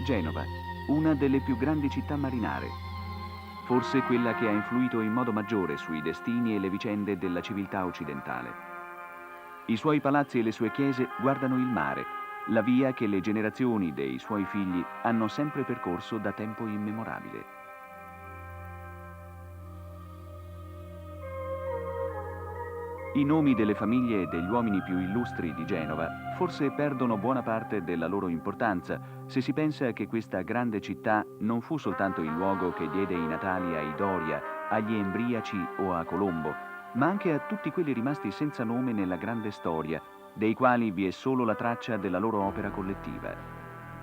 Genova, una delle più grandi città marinare, forse quella che ha influito in modo maggiore sui destini e le vicende della civiltà occidentale. I suoi palazzi e le sue chiese guardano il mare, la via che le generazioni dei suoi figli hanno sempre percorso da tempo immemorabile. I nomi delle famiglie e degli uomini più illustri di Genova forse perdono buona parte della loro importanza se si pensa che questa grande città non fu soltanto il luogo che diede i natali ai Doria, agli Embriaci o a Colombo, ma anche a tutti quelli rimasti senza nome nella grande storia, dei quali vi è solo la traccia della loro opera collettiva.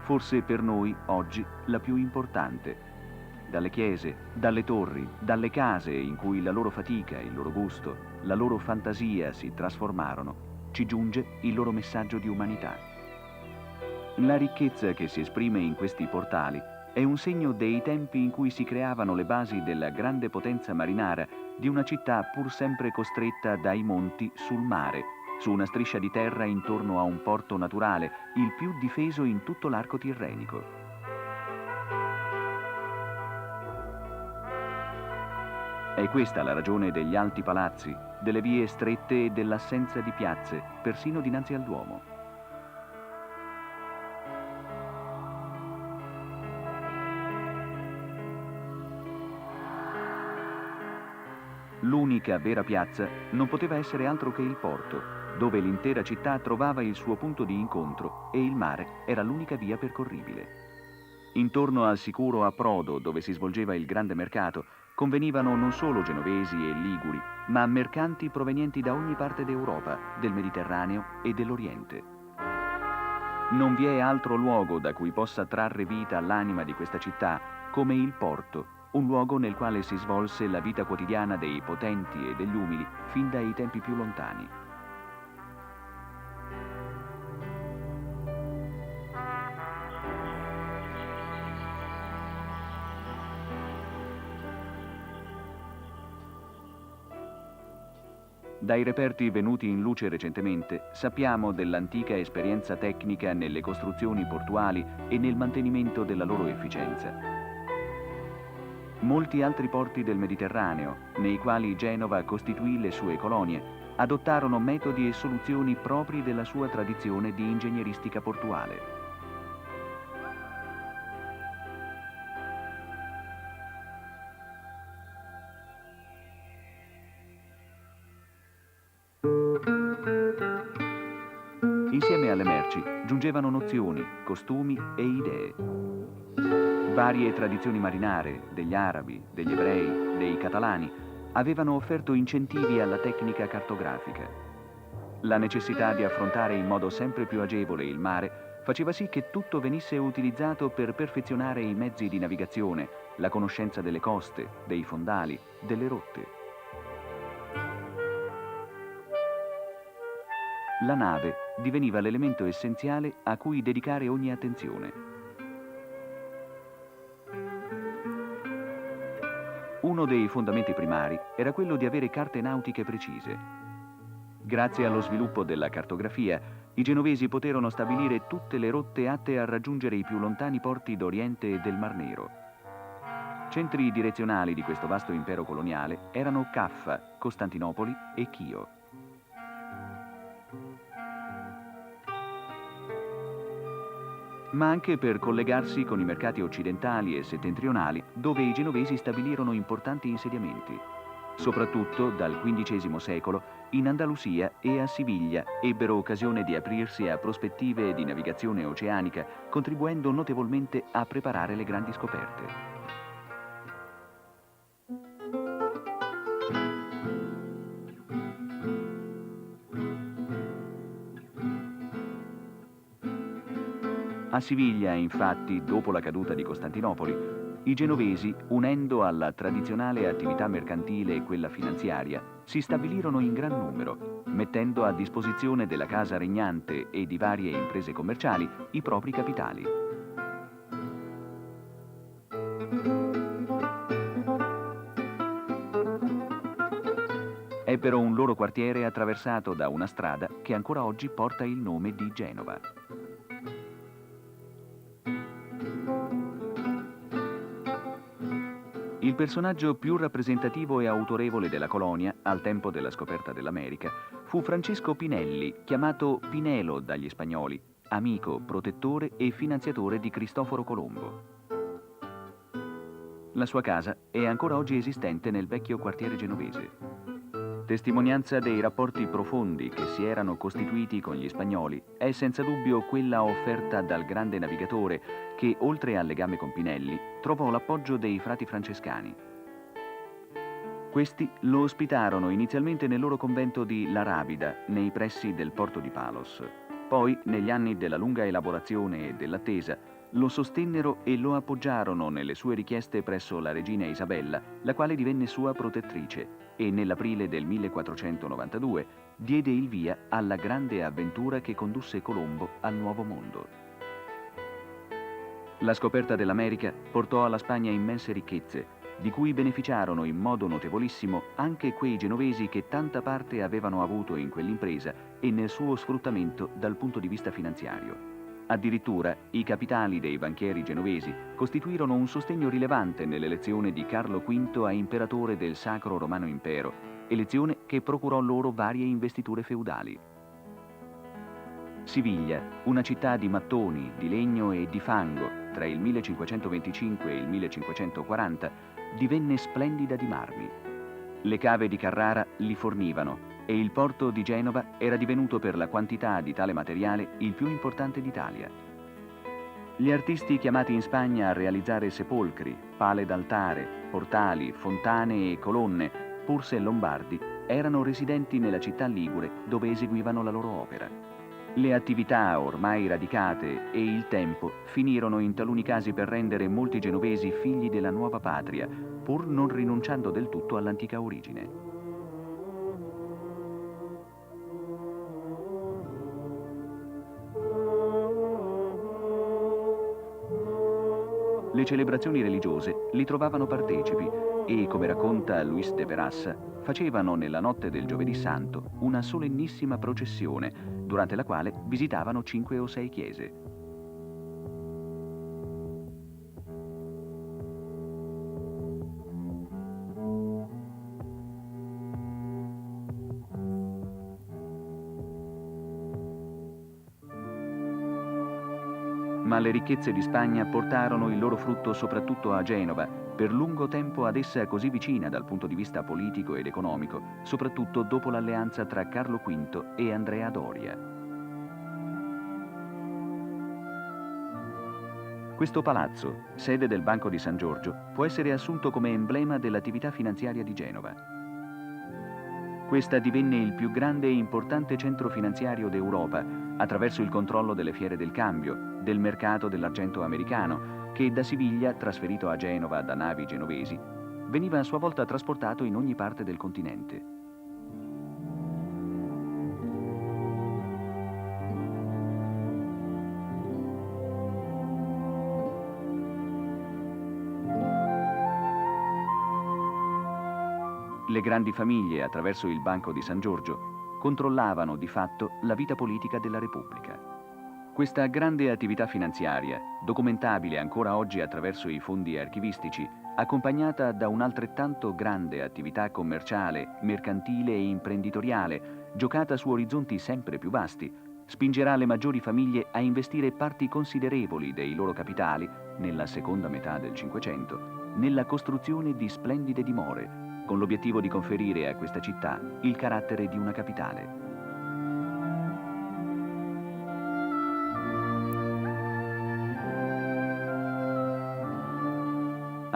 Forse per noi, oggi, la più importante. Dalle chiese, dalle torri, dalle case in cui la loro fatica, il loro gusto, la loro fantasia si trasformarono, ci giunge il loro messaggio di umanità. La ricchezza che si esprime in questi portali è un segno dei tempi in cui si creavano le basi della grande potenza marinara di una città pur sempre costretta dai monti sul mare, su una striscia di terra intorno a un porto naturale, il più difeso in tutto l'arco tirrenico. È questa la ragione degli alti palazzi, delle vie strette e dell'assenza di piazze, persino dinanzi al Duomo. L'unica vera piazza non poteva essere altro che il porto, dove l'intera città trovava il suo punto di incontro e il mare era l'unica via percorribile. Intorno al sicuro approdo dove si svolgeva il grande mercato convenivano non solo genovesi e liguri, ma mercanti provenienti da ogni parte d'Europa, del Mediterraneo e dell'Oriente. Non vi è altro luogo da cui possa trarre vita l'anima di questa città come il porto, un luogo nel quale si svolse la vita quotidiana dei potenti e degli umili fin dai tempi più lontani. Dai reperti venuti in luce recentemente sappiamo dell'antica esperienza tecnica nelle costruzioni portuali e nel mantenimento della loro efficienza. Molti altri porti del Mediterraneo, nei quali Genova costituì le sue colonie, adottarono metodi e soluzioni propri della sua tradizione di ingegneristica portuale. Insieme alle merci giungevano nozioni, costumi e idee. Varie tradizioni marinare, degli arabi, degli ebrei, dei catalani, avevano offerto incentivi alla tecnica cartografica. La necessità di affrontare in modo sempre più agevole il mare faceva sì che tutto venisse utilizzato per perfezionare i mezzi di navigazione, la conoscenza delle coste, dei fondali, delle rotte. La nave diveniva l'elemento essenziale a cui dedicare ogni attenzione. Uno dei fondamenti primari era quello di avere carte nautiche precise. Grazie allo sviluppo della cartografia, i genovesi poterono stabilire tutte le rotte atte a raggiungere i più lontani porti d'Oriente e del Mar Nero. Centri direzionali di questo vasto impero coloniale erano Caffa, Costantinopoli e Chio. Ma anche per collegarsi con i mercati occidentali e settentrionali, dove i genovesi stabilirono importanti insediamenti. Soprattutto dal XV secolo, in Andalusia e a Siviglia ebbero occasione di aprirsi a prospettive di navigazione oceanica, contribuendo notevolmente a preparare le grandi scoperte. A Siviglia, infatti, dopo la caduta di Costantinopoli, i genovesi, unendo alla tradizionale attività mercantile e quella finanziaria, si stabilirono in gran numero, mettendo a disposizione della casa regnante e di varie imprese commerciali i propri capitali. Ebbero un loro quartiere attraversato da una strada che ancora oggi porta il nome di Genova. Il personaggio più rappresentativo e autorevole della colonia, al tempo della scoperta dell'America, fu Francesco Pinelli, chiamato Pinelo dagli spagnoli, amico, protettore e finanziatore di Cristoforo Colombo. La sua casa è ancora oggi esistente nel vecchio quartiere genovese. Testimonianza dei rapporti profondi che si erano costituiti con gli spagnoli è senza dubbio quella offerta dal grande navigatore che, oltre al legame con Pinelli, trovò l'appoggio dei frati francescani. Questi lo ospitarono inizialmente nel loro convento di La Rabida, nei pressi del porto di Palos. Poi, negli anni della lunga elaborazione e dell'attesa, lo sostennero e lo appoggiarono nelle sue richieste presso la regina Isabella, la quale divenne sua protettrice e nell'aprile del 1492 diede il via alla grande avventura che condusse Colombo al Nuovo Mondo. La scoperta dell'America portò alla Spagna immense ricchezze, di cui beneficiarono in modo notevolissimo anche quei genovesi che tanta parte avevano avuto in quell'impresa e nel suo sfruttamento dal punto di vista finanziario. Addirittura i capitali dei banchieri genovesi costituirono un sostegno rilevante nell'elezione di Carlo V a imperatore del Sacro Romano Impero, elezione che procurò loro varie investiture feudali. Siviglia, una città di mattoni, di legno e di fango, tra il 1525 e il 1540, divenne splendida di marmi. Le cave di Carrara li fornivano e il porto di Genova era divenuto per la quantità di tale materiale il più importante d'Italia. Gli artisti chiamati in Spagna a realizzare sepolcri, pale d'altare, portali, fontane e colonne, pur se lombardi, erano residenti nella città ligure dove eseguivano la loro opera. Le attività ormai radicate e il tempo finirono in taluni casi per rendere molti genovesi figli della nuova patria, pur non rinunciando del tutto all'antica origine. Le celebrazioni religiose li trovavano partecipi e, come racconta Luis de Perassa, facevano nella notte del Giovedì Santo una solennissima processione, durante la quale visitavano 5 o 6 chiese. Ma le ricchezze di Spagna portarono il loro frutto soprattutto a Genova, per lungo tempo ad essa così vicina dal punto di vista politico ed economico, soprattutto dopo l'alleanza tra Carlo V e Andrea Doria. Questo palazzo, sede del Banco di San Giorgio, può essere assunto come emblema dell'attività finanziaria di Genova. Questa divenne il più grande e importante centro finanziario d'Europa, attraverso il controllo delle fiere del cambio, del mercato dell'argento americano, che da Siviglia, trasferito a Genova da navi genovesi, veniva a sua volta trasportato in ogni parte del continente. Le grandi famiglie, attraverso il Banco di San Giorgio, controllavano di fatto la vita politica della Repubblica. Questa grande attività finanziaria, documentabile ancora oggi attraverso i fondi archivistici, accompagnata da un'altrettanto grande attività commerciale, mercantile e imprenditoriale, giocata su orizzonti sempre più vasti, spingerà le maggiori famiglie a investire parti considerevoli dei loro capitali, nella seconda metà del Cinquecento, nella costruzione di splendide dimore, con l'obiettivo di conferire a questa città il carattere di una capitale.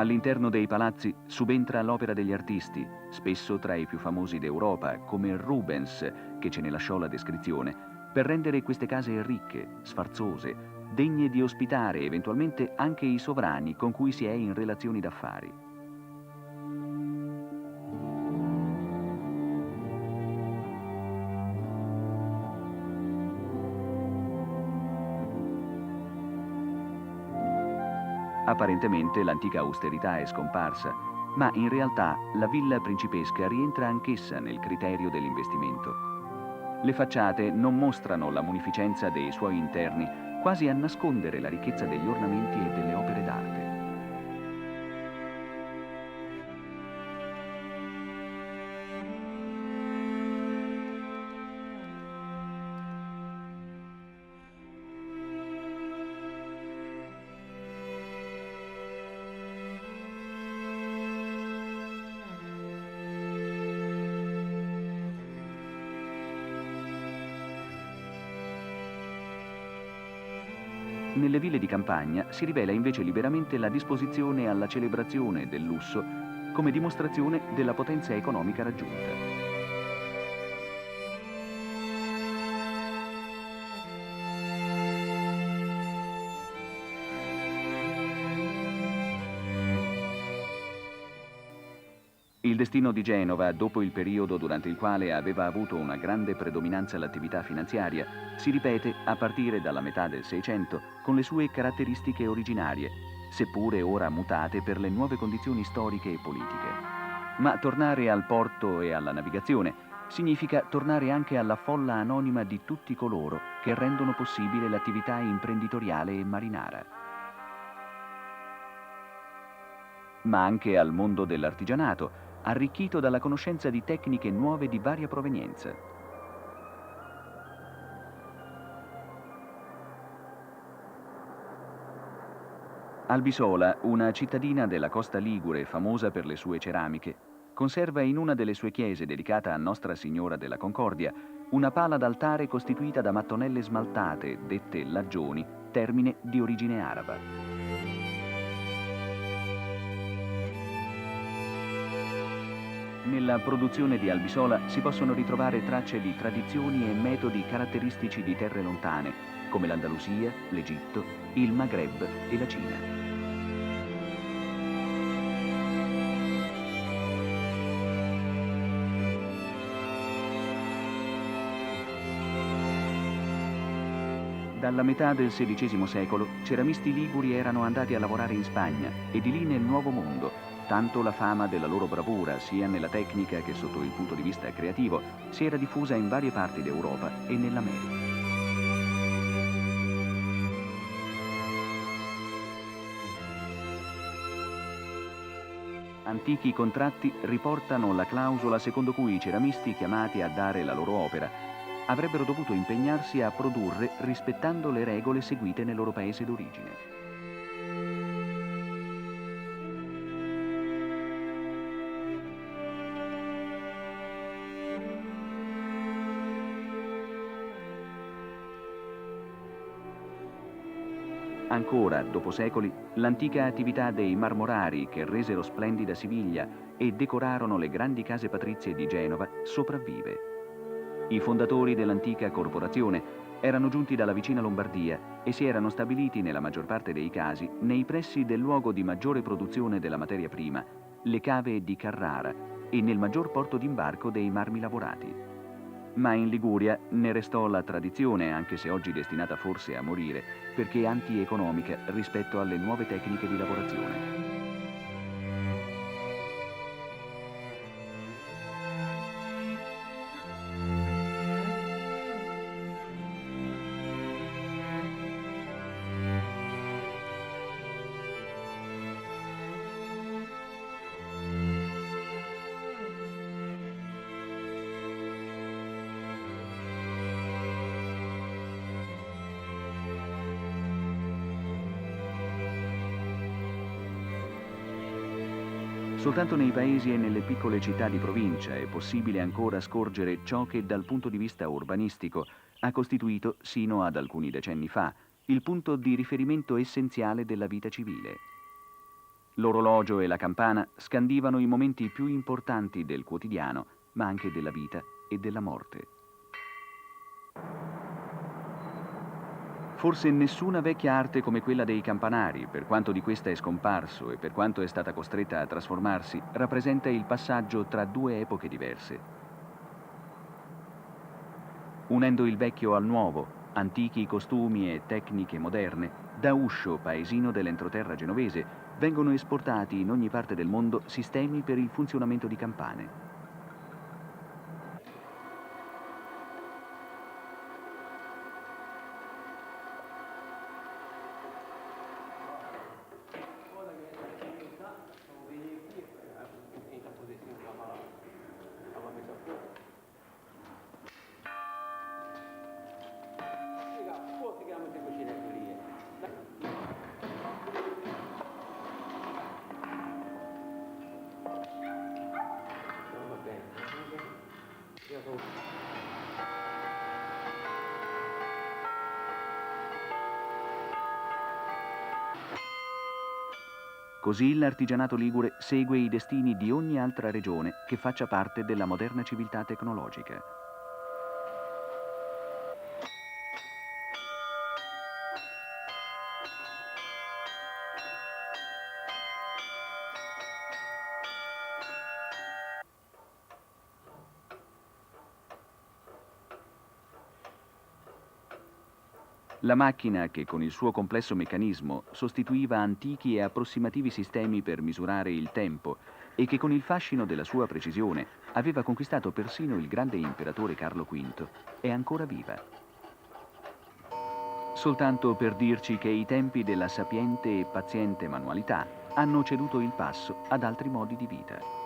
All'interno dei palazzi subentra l'opera degli artisti, spesso tra i più famosi d'Europa, come Rubens, che ce ne lasciò la descrizione, per rendere queste case ricche, sfarzose, degne di ospitare eventualmente anche i sovrani con cui si è in relazioni d'affari. Apparentemente l'antica austerità è scomparsa, ma in realtà la villa principesca rientra anch'essa nel criterio dell'investimento. Le facciate non mostrano la munificenza dei suoi interni, quasi a nascondere la ricchezza degli ornamenti e delle opere d'arte. Nelle ville di campagna si rivela invece liberamente la disposizione alla celebrazione del lusso come dimostrazione della potenza economica raggiunta. Il destino di Genova, dopo il periodo durante il quale aveva avuto una grande predominanza l'attività finanziaria, si ripete a partire dalla metà del Seicento con le sue caratteristiche originarie, seppure ora mutate per le nuove condizioni storiche e politiche. Ma tornare al porto e alla navigazione significa tornare anche alla folla anonima di tutti coloro che rendono possibile l'attività imprenditoriale e marinara, ma anche al mondo dell'artigianato, arricchito dalla conoscenza di tecniche nuove di varia provenienza. Albisola, una cittadina della costa ligure famosa per le sue ceramiche, conserva in una delle sue chiese dedicata a Nostra Signora della Concordia una pala d'altare costituita da mattonelle smaltate, dette laggioni, termine di origine araba. Nella produzione di Albisola si possono ritrovare tracce di tradizioni e metodi caratteristici di terre lontane, come l'Andalusia, l'Egitto, il Maghreb e la Cina. Dalla metà del XVI secolo, ceramisti liguri erano andati a lavorare in Spagna e di lì nel Nuovo Mondo, tanto la fama della loro bravura, sia nella tecnica che sotto il punto di vista creativo, si era diffusa in varie parti d'Europa e nell'America. Antichi contratti riportano la clausola secondo cui i ceramisti chiamati a dare la loro opera avrebbero dovuto impegnarsi a produrre rispettando le regole seguite nel loro paese d'origine. Ancora, dopo secoli, l'antica attività dei marmorari che resero splendida Siviglia e decorarono le grandi case patrizie di Genova sopravvive. I fondatori dell'antica corporazione erano giunti dalla vicina Lombardia e si erano stabiliti nella maggior parte dei casi nei pressi del luogo di maggiore produzione della materia prima, le cave di Carrara, e nel maggior porto d'imbarco dei marmi lavorati. Ma in Liguria ne restò la tradizione, anche se oggi destinata forse a morire, perché antieconomica rispetto alle nuove tecniche di lavorazione. Soltanto nei paesi e nelle piccole città di provincia è possibile ancora scorgere ciò che dal punto di vista urbanistico ha costituito, sino ad alcuni decenni fa, il punto di riferimento essenziale della vita civile. L'orologio e la campana scandivano i momenti più importanti del quotidiano, ma anche della vita e della morte. Forse nessuna vecchia arte come quella dei campanari, per quanto di questa è scomparso e per quanto è stata costretta a trasformarsi, rappresenta il passaggio tra due epoche diverse. Unendo il vecchio al nuovo, antichi costumi e tecniche moderne, da Uscio, paesino dell'entroterra genovese, vengono esportati in ogni parte del mondo sistemi per il funzionamento di campane. Così l'artigianato ligure segue i destini di ogni altra regione che faccia parte della moderna civiltà tecnologica. La macchina che con il suo complesso meccanismo sostituiva antichi e approssimativi sistemi per misurare il tempo e che con il fascino della sua precisione aveva conquistato persino il grande imperatore Carlo V, è ancora viva. Soltanto per dirci che i tempi della sapiente e paziente manualità hanno ceduto il passo ad altri modi di vita.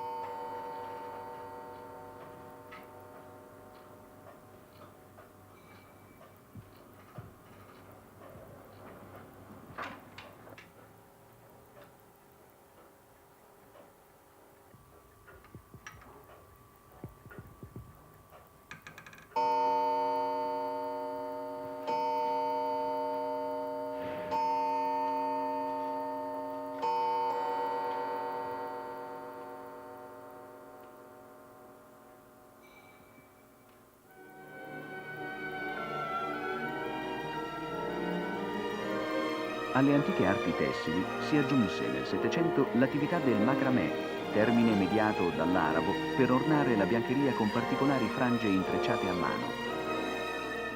Alle antiche arti tessili si aggiunse nel Settecento l'attività del macramè, termine mediato dall'arabo per ornare la biancheria con particolari frange intrecciate a mano.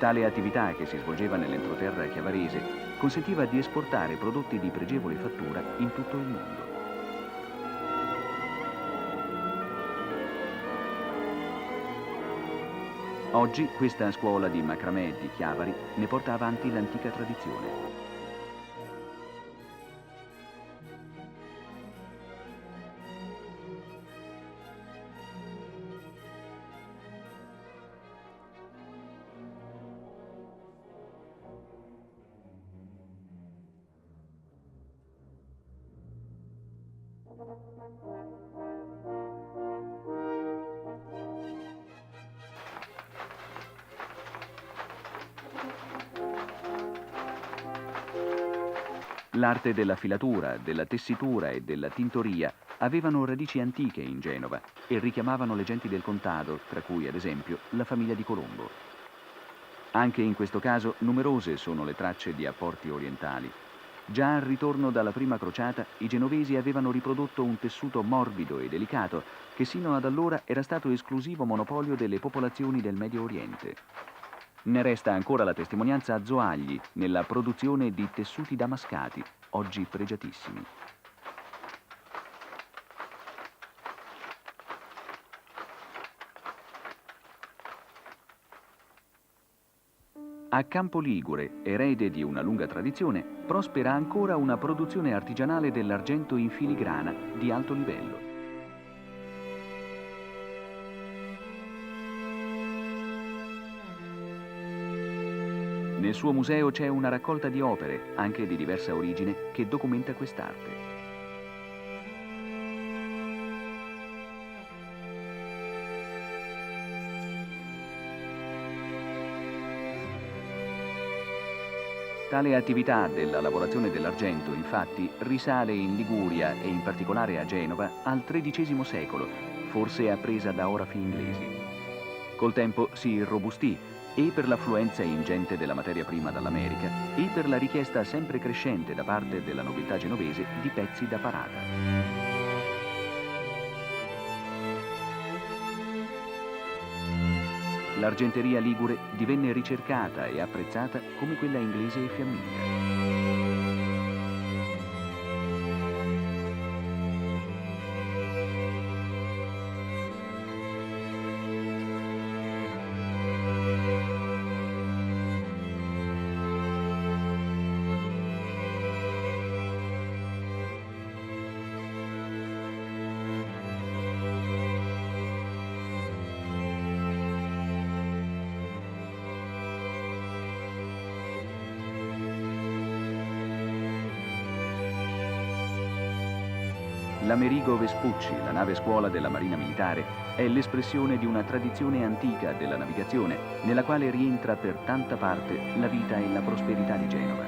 Tale attività, che si svolgeva nell'entroterra chiavarese, consentiva di esportare prodotti di pregevole fattura in tutto il mondo. Oggi questa scuola di macramè di Chiavari ne porta avanti l'antica tradizione. L'arte della filatura, della tessitura e della tintoria avevano radici antiche in Genova e richiamavano le genti del contado, tra cui ad esempio la famiglia di Colombo. Anche in questo caso numerose sono le tracce di apporti orientali. Già al ritorno dalla prima crociata i genovesi avevano riprodotto un tessuto morbido e delicato che sino ad allora era stato esclusivo monopolio delle popolazioni del Medio Oriente. Ne resta ancora la testimonianza a Zoagli nella produzione di tessuti damascati, oggi pregiatissimi. A Campo Ligure, erede di una lunga tradizione, prospera ancora una produzione artigianale dell'argento in filigrana di alto livello. Nel suo museo c'è una raccolta di opere, anche di diversa origine, che documenta quest'arte. Tale attività della lavorazione dell'argento, infatti, risale in Liguria e in particolare a Genova al XIII secolo, forse appresa da orafi inglesi. Col tempo si irrobustì e per l'affluenza ingente della materia prima dall'America e per la richiesta sempre crescente da parte della nobiltà genovese di pezzi da parata. L'argenteria ligure divenne ricercata e apprezzata come quella inglese e fiamminga. L'Amerigo Vespucci, la nave scuola della Marina Militare, è l'espressione di una tradizione antica della navigazione, nella quale rientra per tanta parte la vita e la prosperità di Genova.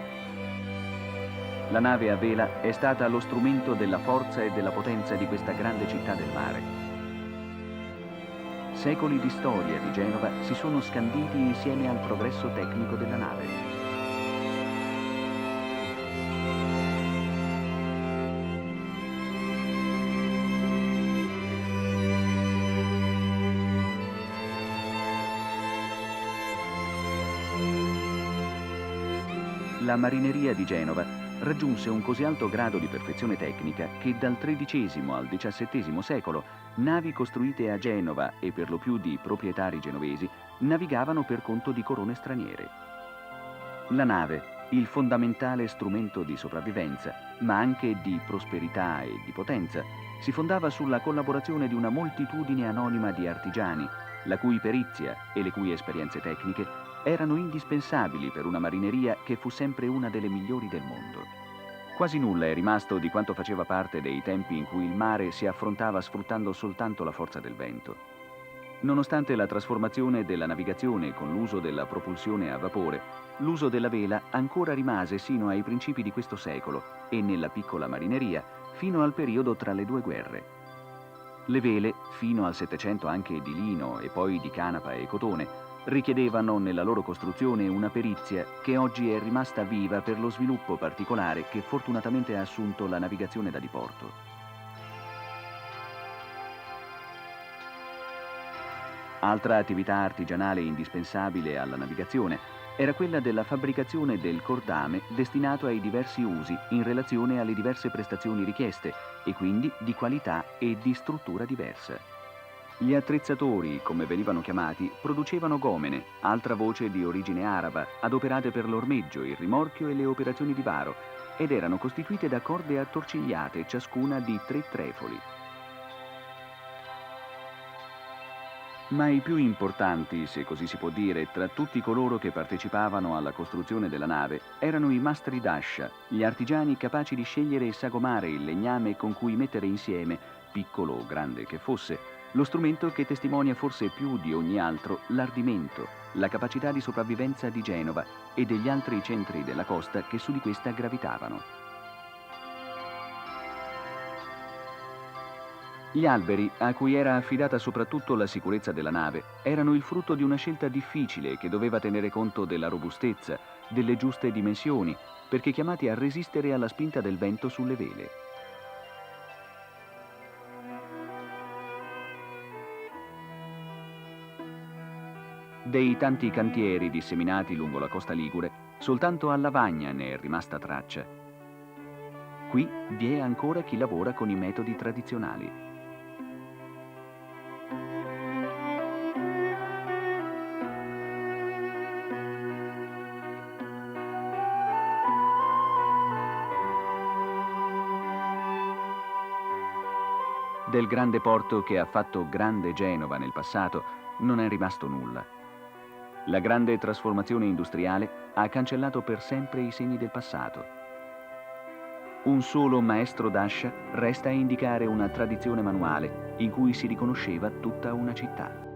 La nave a vela è stata lo strumento della forza e della potenza di questa grande città del mare. Secoli di storia di Genova si sono scanditi insieme al progresso tecnico della nave. La marineria di Genova raggiunse un così alto grado di perfezione tecnica che dal XIII al XVII secolo navi costruite a Genova e per lo più di proprietari genovesi navigavano per conto di corone straniere. La nave, il fondamentale strumento di sopravvivenza, ma anche di prosperità e di potenza, si fondava sulla collaborazione di una moltitudine anonima di artigiani, la cui perizia e le cui esperienze tecniche erano indispensabili per una marineria che fu sempre una delle migliori del mondo. Quasi nulla è rimasto di quanto faceva parte dei tempi in cui il mare si affrontava sfruttando soltanto la forza del vento. Nonostante la trasformazione della navigazione con l'uso della propulsione a vapore, l'uso della vela ancora rimase sino ai principi di questo secolo e nella piccola marineria fino al periodo tra le due guerre. Le vele, fino al Settecento anche di lino e poi di canapa e cotone, richiedevano nella loro costruzione una perizia che oggi è rimasta viva per lo sviluppo particolare che fortunatamente ha assunto la navigazione da diporto. Altra attività artigianale indispensabile alla navigazione era quella della fabbricazione del cordame destinato ai diversi usi in relazione alle diverse prestazioni richieste e quindi di qualità e di struttura diversa. Gli attrezzatori, come venivano chiamati, producevano gomene, altra voce di origine araba, adoperate per l'ormeggio, il rimorchio e le operazioni di varo, ed erano costituite da corde attorcigliate, ciascuna di 3 trefoli. Ma i più importanti, se così si può dire, tra tutti coloro che partecipavano alla costruzione della nave erano i mastri d'ascia, gli artigiani capaci di scegliere e sagomare il legname con cui mettere insieme, piccolo o grande che fosse, lo strumento che testimonia forse più di ogni altro l'ardimento, la capacità di sopravvivenza di Genova e degli altri centri della costa che su di questa gravitavano. Gli alberi, a cui era affidata soprattutto la sicurezza della nave, erano il frutto di una scelta difficile che doveva tenere conto della robustezza, delle giuste dimensioni, perché chiamati a resistere alla spinta del vento sulle vele. Dei tanti cantieri disseminati lungo la costa ligure, soltanto a Lavagna ne è rimasta traccia. Qui vi è ancora chi lavora con i metodi tradizionali. Del grande porto che ha fatto grande Genova nel passato non è rimasto nulla. La grande trasformazione industriale ha cancellato per sempre i segni del passato. Un solo maestro d'ascia resta a indicare una tradizione manuale in cui si riconosceva tutta una città.